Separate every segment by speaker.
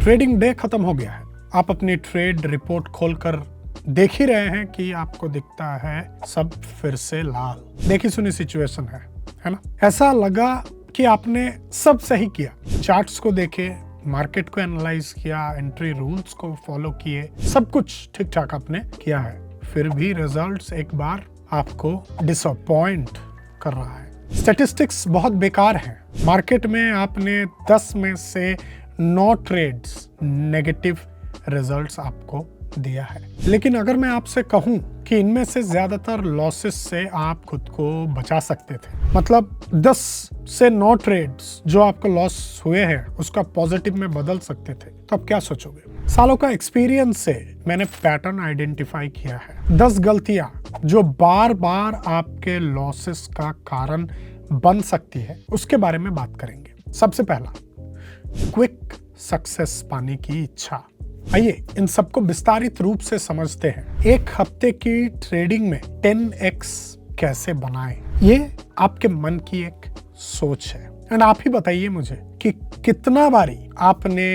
Speaker 1: Trading day खत्म हो गया है। आप अपनी ट्रेड रिपोर्ट खोलकर देख ही रहे हैं कि आपको दिखता है सब फिर से लाल। देखी सुनी सिचुएशन है ना। ऐसा लगा कि आपने सब सही किया, चार्ट्स को देखे, मार्केट को एनालाइज किया, एंट्री रूल्स को फॉलो किए, सब कुछ ठीक ठाक आपने किया है, फिर भी रिजल्ट्स एक बार आपको डिसअपॉइंट कर रहा है। स्टैटिस्टिक्स बहुत बेकार हैं। मार्केट में आपने 10 में से 9 ट्रेड्स नेगेटिव रिजल्ट्स आपको दिया है। लेकिन अगर मैं आपसे कहूं कि इनमें से ज्यादातर लॉसेस से आप खुद को बचा सकते थे, मतलब 10 से 9 ट्रेड्स जो आपको लॉस हुए हैं उसका पॉजिटिव में बदल सकते थे, तो आप क्या सोचोगे? सालों का एक्सपीरियंस से मैंने पैटर्न आइडेंटिफाई किया है। 10 गलतियां जो बार बार आपके लॉसेस का कारण बन सकती है, उसके बारे में बात करेंगे। सबसे पहला, क्विक सक्सेस पाने की इच्छा। आइए इन सबको विस्तारित रूप से समझते हैं। एक हफ्ते की ट्रेडिंग में 10x कैसे बनाएं? ये आपके मन की एक सोच है। एंड आप ही बताइए मुझे कि कितना बारी आपने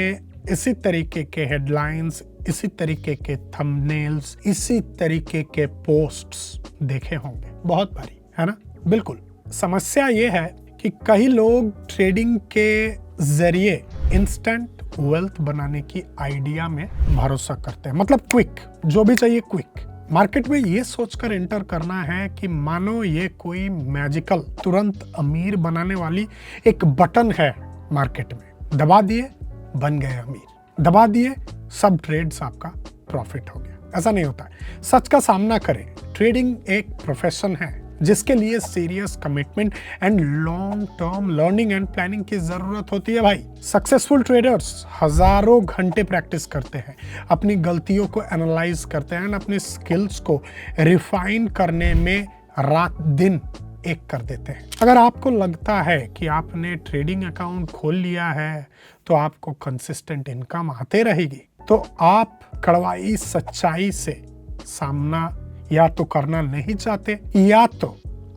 Speaker 1: इसी तरीके के हेडलाइंस, इसी तरीके के थंबनेल्स, इसी तरीके के पोस्ट्स देखे होंगे। बहुत बारी, है ना? बिल्कुल। समस्या ये है कि कई लोग ट्रेडिंग के जरिए इंस्टेंट वेल्थ बनाने की आइडिया में भरोसा करते हैं, मतलब क्विक, जो भी चाहिए क्विक। मार्केट में ये सोचकर एंटर करना है कि मानो ये कोई मैजिकल तुरंत अमीर बनाने वाली एक बटन है मार्केट में। दबा दिए, बन गए अमीर। दबा दिए, सब ट्रेड्स आपका प्रॉफिट हो गया। ऐसा नहीं होता है। सच का सामना करें। ट्रेडिंग एक प्रोफेशन है जिसके लिए serious commitment and long term learning and planning की जरूरत होती है भाई। सक्सेसफुल ट्रेडर्स हजारों घंटे प्रैक्टिस करते हैं, अपनी गलतियों को एनालाइज करते हैं, अपनी स्किल्स को रिफाइन करने में रात दिन एक कर देते हैं। अगर आपको लगता है कि आपने ट्रेडिंग अकाउंट खोल लिया है तो आपको कंसिस्टेंट इनकम आते रहेगी, तो आप कड़वाई सच्चाई से सामना या तो करना नहीं चाहते या तो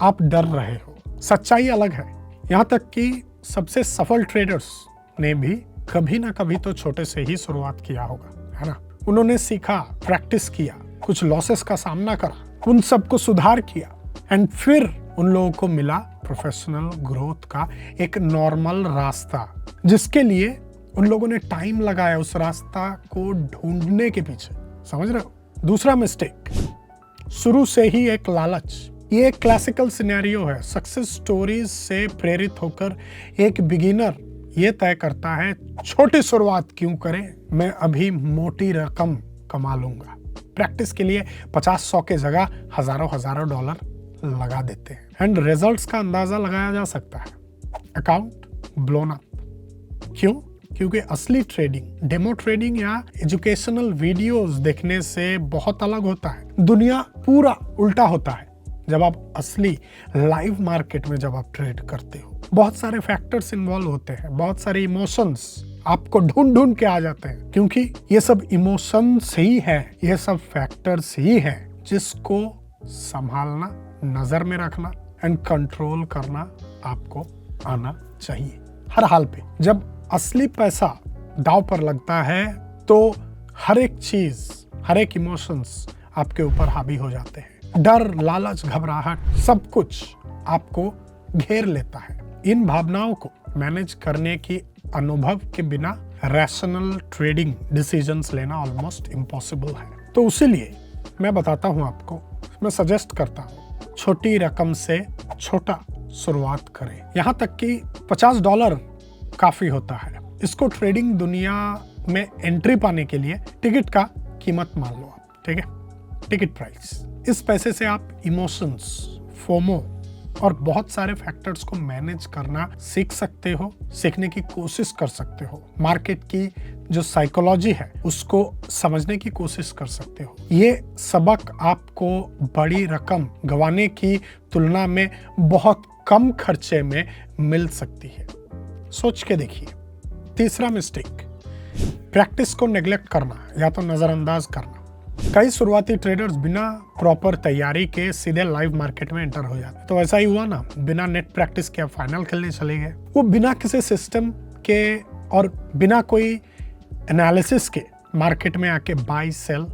Speaker 1: आप डर रहे हो। सच्चाई अलग है। यहाँ तक कि सबसे सफल ट्रेडर्स ने भी कभी ना कभी तो छोटे से ही शुरुआत किया होगा, है ना? उन्होंने सीखा, प्रैक्टिस किया, कुछ लॉसेस का सामना करा, उन सबको सुधार किया, एंड फिर उन लोगों को मिला प्रोफेशनल ग्रोथ का एक नॉर्मल रास्ता, जिसके लिए उन लोगों ने टाइम लगाया उस रास्ता को ढूंढने के पीछे। समझ रहे हो? दूसरा मिस्टेक, शुरू से ही एक लालच। ये एक क्लासिकल सिनेरियो है। सक्सेस स्टोरीज से प्रेरित होकर एक बिगिनर ये तय करता है, छोटी शुरुआत क्यों करें, मैं अभी मोटी रकम कमा लूंगा। प्रैक्टिस के लिए 50-100 के जगह हजारों डॉलर लगा देते हैं, एंड रिजल्ट्स का अंदाजा लगाया जा सकता है। Account blown up. क्यों? क्योंकि असली ट्रेडिंग, डेमो ट्रेडिंग या एजुकेशनल वीडियोस देखने से बहुत अलग होता है। दुनिया पूरा उल्टा होता है जब आप असली लाइव मार्केट में जब आप ट्रेड करते हो। बहुत सारे फैक्टर्स इन्वॉल्व होते हैं, बहुत सारे इमोशंस आपको ढूंढ के आ जाते हैं, क्योंकि ये सब इमोशंस ही है, ये सब फैक्टर्स ही है जिसको संभालना, नजर में रखना एंड कंट्रोल करना आपको आना चाहिए हर हाल पे। जब असली पैसा दांव पर लगता है तो हर एक चीज, हर एक इमोशंस आपके ऊपर हावी हो जाते हैं। डर, लालच, घबराहट, सब कुछ आपको घेर लेता है। इन भावनाओं को मैनेज करने की अनुभव के बिना रैशनल ट्रेडिंग डिसीजंस लेना ऑलमोस्ट इम्पॉसिबल है। तो उसीलिए मैं बताता हूं आपको, मैं सजेस्ट करता हूं, छोटी रकम से छोटा शुरुआत करें। यहां तक कि $50 काफी होता है। इसको ट्रेडिंग दुनिया में एंट्री पाने के लिए टिकट का कीमत मान लो आप, ठीक है? Ticket price. इस पैसे से आप इमोशंस, फोमो और बहुत सारे फैक्टर्स को मैनेज करना सीख सकते हो, सीखने की कोशिश कर सकते हो। मार्केट की जो साइकोलॉजी है उसको समझने की कोशिश कर सकते हो। ये सबक आपको बड़ी रकम गंवाने की तुलना में बहुत कम खर्चे में मिल सकती है। सोच के देखिए। तीसरा मिस्टेक, प्रैक्टिस को नेग्लेक्ट करना या तो नजरअंदाज करना। कई शुरुआती ट्रेडर्स बिना प्रॉपर तैयारी के सीधे लाइव मार्केट में एंटर हो जाते। तो ऐसा ही हुआ ना, बिना नेट प्रैक्टिस के फाइनल खेलने चले गए। वो बिना किसी सिस्टम के और बिना कोई एनालिसिस के मार्केट में आके बाई सेल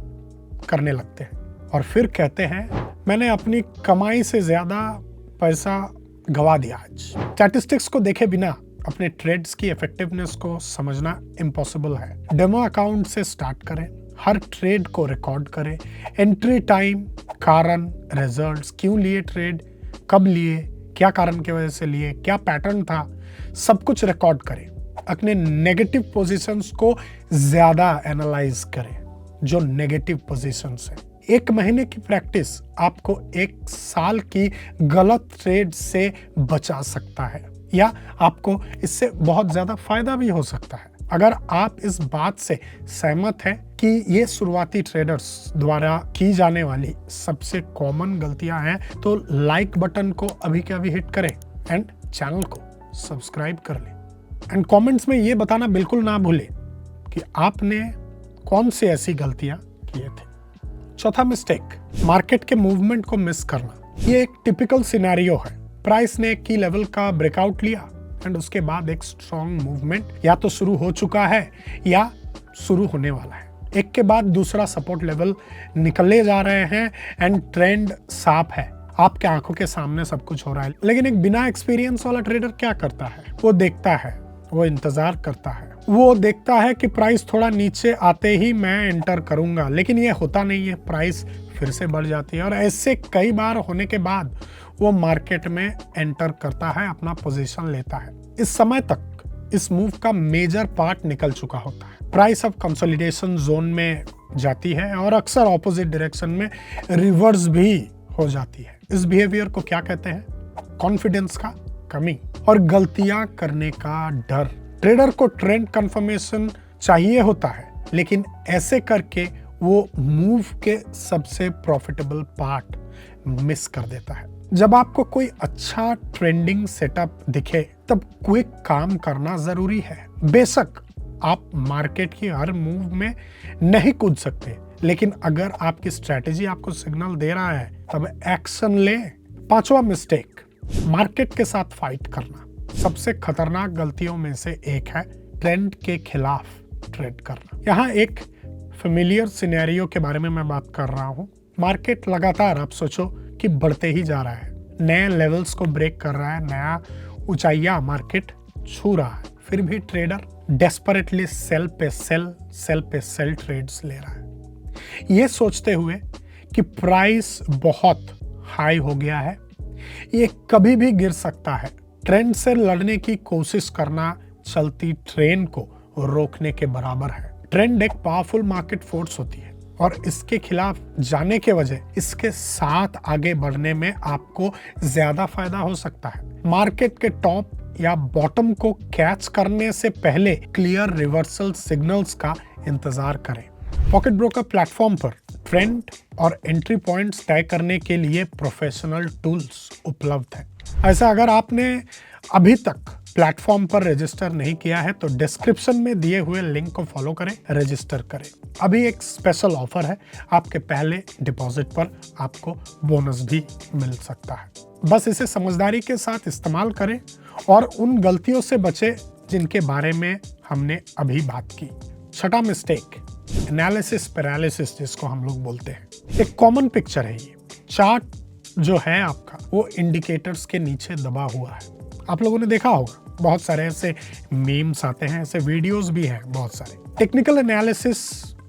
Speaker 1: करने लगते हैं और फिर कहते हैं मैंने अपनी कमाई से ज्यादा पैसा गवा दिया आज। स्टैटिस्टिक्स को देखे बिना अपने ट्रेड्स की इफेक्टिवनेस को समझना इम्पॉसिबल है। डेमो अकाउंट से स्टार्ट करें, हर ट्रेड को रिकॉर्ड करें, एंट्री टाइम, कारण, रिजल्ट्स, क्यों लिए ट्रेड, कब लिए, क्या कारण की वजह से लिए, क्या पैटर्न था, सब कुछ रिकॉर्ड करें। अपने नेगेटिव पोजीशंस को ज्यादा एनालाइज करें, जो नेगेटिव पोजीशंस हैं। 1 महीने की प्रैक्टिस आपको 1 साल की गलत ट्रेड से बचा सकता है या आपको इससे बहुत ज्यादा फायदा भी हो सकता है। अगर आप इस बात से सहमत हैं कि ये शुरुआती ट्रेडर्स द्वारा की जाने वाली सबसे कॉमन गलतियां हैं, तो लाइक बटन को अभी के अभी हिट करें एंड चैनल को सब्सक्राइब कर लें। एंड कमेंट्स में ये बताना बिल्कुल ना भूलें कि आपने कौन सी ऐसी गलतियां किए थे। चौथा मिस्टेक, मार्केट के मूवमेंट को मिस करना। ये एक टिपिकल सिनेरियो है। प्राइस ने की लेवल का ब्रेकआउट लिया एंड उसके बाद एक स्ट्रॉन्ग मूवमेंट या तो शुरू हो चुका है या शुरू होने वाला है। एक के बाद दूसरा सपोर्ट लेवल निकले जा रहे हैं एंड ट्रेंड साफ है, आपके आंखों के सामने सब कुछ हो रहा है। लेकिन एक बिना एक्सपीरियंस वाला ट्रेडर क्या करता है? वो देखता है, वो इंतजार करता है, वो देखता है कि प्राइस थोड़ा नीचे आते ही मैं एंटर करूंगा, लेकिन ये होता नहीं है। प्राइस फिर से बढ़ जाती है और ऐसे कई बार होने के बाद वो मार्केट में एंटर करता है, अपना पोजीशन लेता है। इस समय तक इस मूव का मेजर पार्ट निकल चुका होता है। प्राइस अब कंसोलिडेशन जोन में जाती है और अक्सर ऑपोजिट डायरेक्शन में रिवर्स भी हो जाती है। इस बिहेवियर को क्या कहते हैं? कॉन्फिडेंस का कमी और गलतियां करने का डर। ट्रेडर को ट्रेंड कंफर्मेशन चाहिए होता है, लेकिन ऐसे करके वो मूव के सबसे प्रॉफिटेबल पार्ट मिस कर देता है। जब आपको कोई अच्छा ट्रेंडिंग सेटअप दिखे तब क्विक काम करना जरूरी है। बेशक आप मार्केट की हर मूव में नहीं कूद सकते, लेकिन अगर आपकी स्ट्रेटेजी आपको सिग्नल दे रहा है तब एक्शन ले। 5वां मिस्टेक, मार्केट के साथ फाइट करना। सबसे खतरनाक गलतियों में से एक है ट्रेंड के खिलाफ ट्रेड करना। यहाँ एक फेमिलियर सिनेरियो के बारे में मैं बात कर रहा हूँ। मार्केट लगातार, आप सोचो कि बढ़ते ही जा रहा है, नए लेवल्स को ब्रेक कर रहा है, नया ऊंचाइयां मार्केट छू रहा है, फिर भी ट्रेडर डेस्परेटली सेल पे सेल ट्रेड्स ले रहा है, ये सोचते हुए कि प्राइस बहुत हाई हो गया है, ये कभी भी गिर सकता है। ट्रेंड से लड़ने की कोशिश करना चलती ट्रेन को रोकने के बराबर है। ट्रेंड एक पावरफुल मार्केट फोर्स होती है और इसके खिलाफ जाने के वजह इसके साथ आगे बढ़ने में आपको ज्यादा फायदा हो सकता है। मार्केट के टॉप या बॉटम को कैच करने से पहले क्लियर रिवर्सल सिग्नल्स का इंतजार करें। पॉकेट ब्रोकर प्लेटफॉर्म पर ट्रेंड और एंट्री पॉइंट्स तय करने के लिए प्रोफेशनल टूल्स उपलब्ध हैं। ऐसा अगर आपने अभी तक प्लेटफॉर्म पर रजिस्टर नहीं किया है तो डिस्क्रिप्शन में दिए हुए लिंक को फॉलो करें, रजिस्टर करें। अभी एक स्पेशल ऑफर है, आपके पहले डिपॉजिट पर आपको बोनस भी मिल सकता है। बस इसे समझदारी के साथ इस्तेमाल करें और उन गलतियों से बचें जिनके बारे में हमने अभी बात की। 6वां मिस्टेक, एनालिसिस पैरालिसिस जिसको हम लोग बोलते हैं। एक कॉमन पिक्चर है ये। चार्ट जो है आपका वो इंडिकेटर्स के नीचे दबा हुआ है। आप लोगों ने देखा होगा, बहुत सारे ऐसे मीम्स आते हैं, ऐसे वीडियोस भी हैं बहुत सारे। टेक्निकल एनालिसिस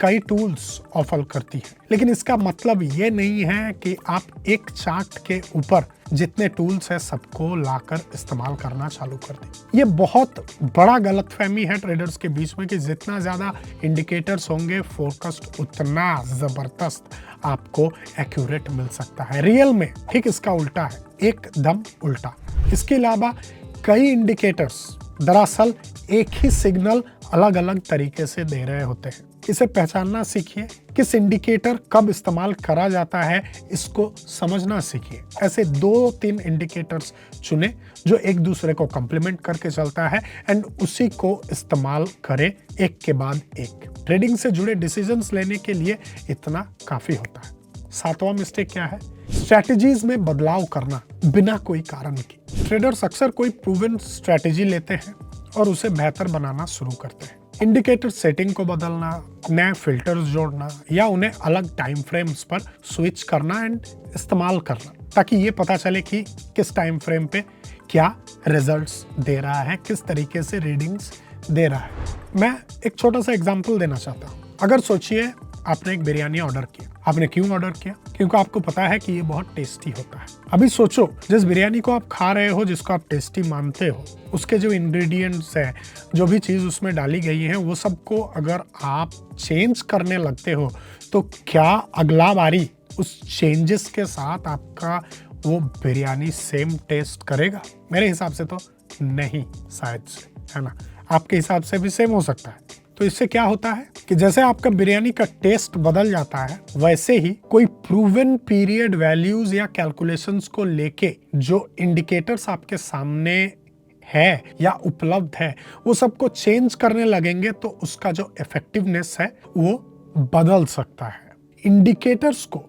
Speaker 1: कई टूल्स ऑफर करती है, लेकिन इसका मतलब ये नहीं है कि आप एक चार्ट के ऊपर जितने टूल्स हैं सबको लाकर इस्तेमाल करना चालू कर दें। ये बहुत बड़ा गलतफहमी है ट्रेडर्स के बीच में कि जितना ज्यादा इंडिकेटर्स होंगे फोरकास्ट उतना जबरदस्त आपको एक्यूरेट मिल सकता है। रियल में ठीक इसका उल्टा है, एकदम उल्टा। इसके अलावा कई इंडिकेटर्स दरअसल एक ही सिग्नल अलग अलग तरीके से दे रहे होते हैं। इसे पहचानना सीखिए, किस इंडिकेटर कब इस्तेमाल करा जाता है इसको समझना सीखिए। ऐसे 2-3 इंडिकेटर्स चुने जो एक दूसरे को कंप्लीमेंट करके चलता है एंड उसी को इस्तेमाल करें एक के बाद एक। ट्रेडिंग से जुड़े डिसीजंस लेने के लिए इतना काफी होता है। 7वां मिस्टेक क्या है? स्ट्रैटेजीज में बदलाव करना बिना कोई कारण के। ट्रेडर्स अक्सर कोई प्रूवन स्ट्रैटेजी लेते हैं और उसे बेहतर बनाना शुरू करते हैं। इंडिकेटर सेटिंग को बदलना, नए फिल्टर्स जोड़ना या उन्हें अलग टाइम फ्रेम्स पर स्विच करना एंड इस्तेमाल करना, ताकि ये पता चले कि किस टाइम फ्रेम पे क्या रिजल्ट्स दे रहा है, किस तरीके से रीडिंग्स दे रहा है। मैं एक छोटा सा एग्जांपल देना चाहता हूँ। अगर सोचिए आपने एक बिरयानी ऑर्डर किया। आपने क्यों ऑर्डर किया? क्योंकि आपको पता है कि ये बहुत टेस्टी होता है। अभी सोचो, जिस बिरयानी को आप खा रहे हो, जिसको आप टेस्टी मानते हो, उसके जो इंग्रेडिएंट्स हैं, जो भी चीज़ उसमें डाली गई है, वो सबको अगर आप चेंज करने लगते हो तो क्या अगला बारी उस चेंजेस के साथ आपका वो बिरयानी सेम टेस्ट करेगा? मेरे हिसाब से तो नहीं, शायद से, है ना। आपके हिसाब से भी सेम हो सकता है। तो इससे क्या होता है कि जैसे आपका बिरयानी का टेस्ट बदल जाता है, वैसे ही कोई प्रूवन पीरियड वैल्यूज या कैलकुलेशंस को लेके जो इंडिकेटर्स आपके सामने है या उपलब्ध है, वो सबको चेंज करने लगेंगे तो उसका जो इफेक्टिवनेस है वो बदल सकता है। इंडिकेटर्स को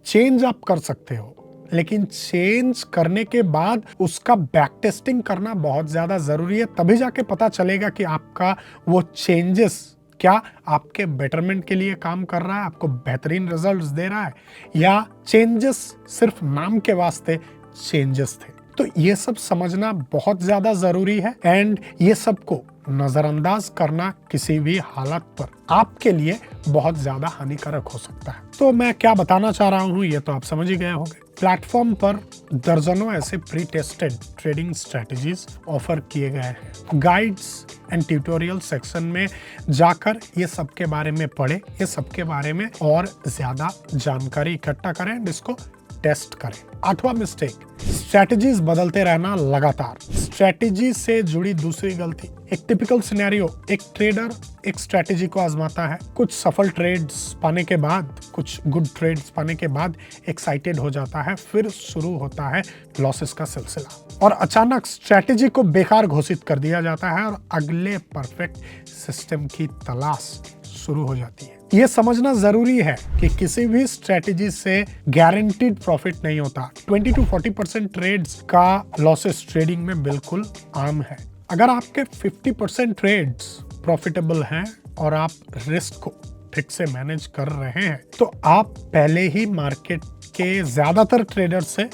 Speaker 1: चेंज आप कर सकते हो, लेकिन चेंज करने के बाद उसका बैक टेस्टिंग करना बहुत ज्यादा जरूरी है। तभी जाके पता चलेगा कि आपका वो चेंजेस क्या आपके बेटरमेंट के लिए काम कर रहा है, आपको बेहतरीन रिजल्ट्स दे रहा है, या चेंजेस सिर्फ नाम के वास्ते चेंजेस थे। तो ये सब समझना बहुत ज्यादा जरूरी है एंड ये सबको नजरअंदाज करना किसी भी हालत पर आपके लिए बहुत ज्यादा हानिकारक हो सकता है। तो मैं क्या बताना चाह रहा हूँ ये तो आप समझ ही गए होंगे। प्लेटफॉर्म पर दर्जनों ऐसे pre tested trading strategies offer किए गए हैं। गाइड्स एंड ट्यूटोरियल सेक्शन में जाकर ये सब के बारे में पढ़े, ये सब के बारे में और ज्यादा जानकारी इकट्ठा करें, इसको टेस्ट करें। 8वां मिस्टेक, स्ट्रेटजीज बदलते रहना लगातार। स्ट्रेटजी से जुड़ी दूसरी गलती, एक टिपिकल सिनेरियो, एक ट्रेडर एक स्ट्रेटजी को आजमाता है, कुछ सफल ट्रेड्स पाने के बाद, कुछ गुड ट्रेड्स पाने के बाद एक्साइटेड हो जाता है, फिर शुरू होता है लॉसेस का सिलसिला और अचानक स्ट्रेटजी को बेकार घोषित कर दिया जाता है और अगले परफेक्ट सिस्टम की तलाश शुरू हो जाती है। ये समझना जरूरी है कि किसी भी स्ट्रेटजी से गारंटीड प्रॉफिट नहीं होता। 20 to 40% ट्रेड्स का लॉसेस ट्रेडिंग में बिल्कुल आम है। अगर आपके 50% ट्रेड्स प्रॉफिटेबल हैं और आप रिस्क को ठीक से मैनेज कर रहे हैं, तो आप पहले ही मार्केट के ज्यादातर ट्रेडर से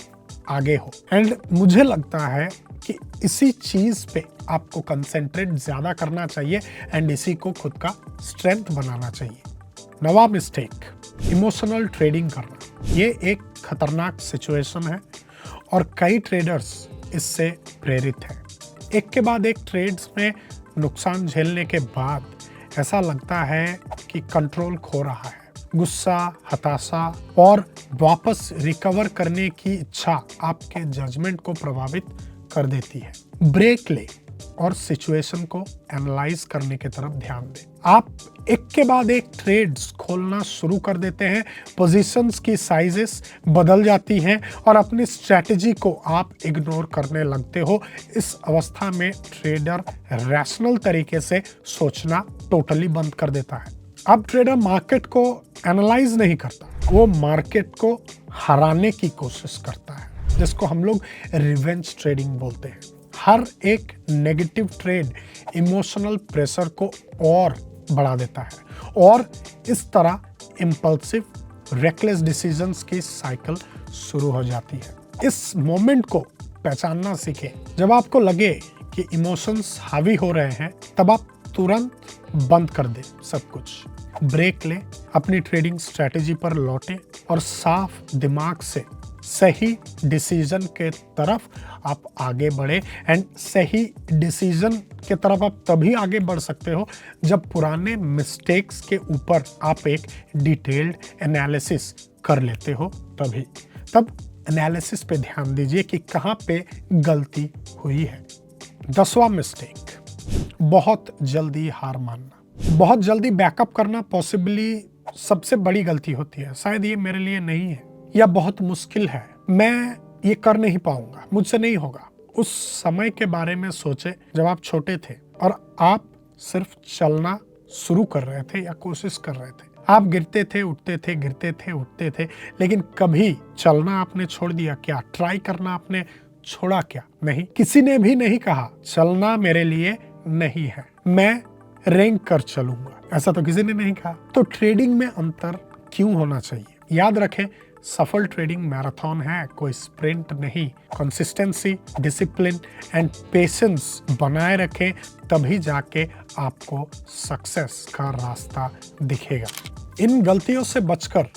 Speaker 1: आगे हो। एंड मुझे लगता है कि इसी चीज पे आपको कंसेंट्रेट ज्यादा करना चाहिए एंड इसी को खुद का स्ट्रेंथ बनाना चाहिए। 9वां मिस्टेक, इमोशनल ट्रेडिंग करना। ये एक खतरनाक सिचुएशन है और कई ट्रेडर्स इससे प्रेरित हैं। एक के बाद एक ट्रेड्स में नुकसान झेलने के बाद ऐसा लगता है कि कंट्रोल खो रहा है। गुस्सा, हताशा और वापस रिकवर करने की इच्छा आपके जजमेंट को प्रभावित कर देती है। ब्रेक ले और सिचुएशन को एनालाइज करने की तरफ ध्यान दें। आप एक के बाद एक ट्रेड्स खोलना शुरू कर देते हैं, पोजीशंस की साइजेस बदल जाती हैं और अपनी स्ट्रेटजी को आप इग्नोर करने लगते हो। इस अवस्था में ट्रेडर रैशनल तरीके से सोचना टोटली बंद कर देता है। अब ट्रेडर मार्केट को एनालाइज नहीं करता, वो मार्केट को हराने की कोशिश करता है, जिसको हम लोग रिवेंज ट्रेडिंग बोलते हैं। हर एक नेगेटिव ट्रेड इमोशनल प्रेशर को और बढ़ा देता है और इस तरह इम्पल्सिव रेकलेस डिसीजंस की साइकिल शुरू हो जाती है। इस मोमेंट को पहचानना सीखें। जब आपको लगे कि इमोशंस हावी हो रहे हैं, तब आप तुरंत बंद कर दें सब कुछ, ब्रेक लें, अपनी ट्रेडिंग स्ट्रेटजी पर लौटें और साफ दिमाग से सही डिसीजन के तरफ आप आगे बढ़े। एंड सही डिसीजन के तरफ आप तभी आगे बढ़ सकते हो जब पुराने मिस्टेक्स के ऊपर आप एक डिटेल्ड एनालिसिस कर लेते हो। तब एनालिसिस पे ध्यान दीजिए कि कहाँ पे गलती हुई है। 10वां मिस्टेक, बहुत जल्दी हार मानना। बहुत जल्दी बैकअप करना पॉसिबली सबसे बड़ी गलती होती है। शायद ये मेरे लिए नहीं है या बहुत मुश्किल है, मैं ये कर नहीं पाऊंगा, मुझसे नहीं होगा। उस समय के बारे में सोचे जब आप छोटे थे और आप सिर्फ चलना शुरू कर रहे थे या कोशिश कर रहे थे। आप गिरते थे, उठते थे, गिरते थे, उठते थे, लेकिन कभी चलना आपने छोड़ दिया क्या? ट्राई करना आपने छोड़ा क्या? नहीं। किसी ने भी नहीं कहा चलना मेरे लिए नहीं है, मैं रैंक कर चलूंगा, ऐसा तो किसी ने नहीं कहा। तो ट्रेडिंग में अंतर क्यों होना चाहिए? याद रखें, सफल ट्रेडिंग मैराथन है, कोई स्प्रिंट नहीं। कंसिस्टेंसी, डिसिप्लिन एंड पेशेंस बनाए रखें, तभी जाके आपको सक्सेस का रास्ता दिखेगा। इन गलतियों से बचकर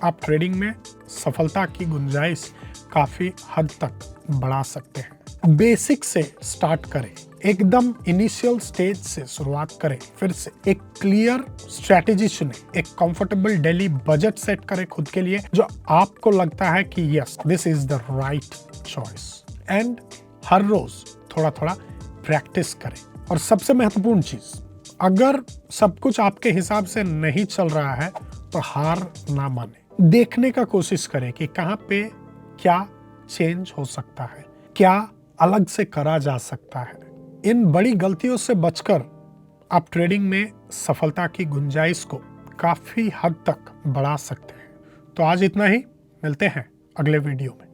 Speaker 1: आप ट्रेडिंग में सफलता की गुंजाइश काफी हद तक बढ़ा सकते हैं। बेसिक से स्टार्ट करें, एकदम इनिशियल स्टेज से शुरुआत करें। फिर से एक क्लियर स्ट्रेटेजी चुनें, एक कंफर्टेबल डेली बजट सेट करें खुद के लिए, जो आपको लगता है कि yes this is the right choice. And हर रोज थोड़ा थोड़ा प्रैक्टिस करें। और सबसे महत्वपूर्ण चीज, अगर सब कुछ आपके हिसाब से नहीं चल रहा है तो हार ना माने, देखने का कोशिश करें कि कहाँ पे क्या चेंज हो सकता है, क्या अलग से करा जा सकता है। इन बड़ी गलतियों से बचकर आप ट्रेडिंग में सफलता की गुंजाइश को काफी हद तक बढ़ा सकते हैं। तो आज इतना ही, मिलते हैं अगले वीडियो में।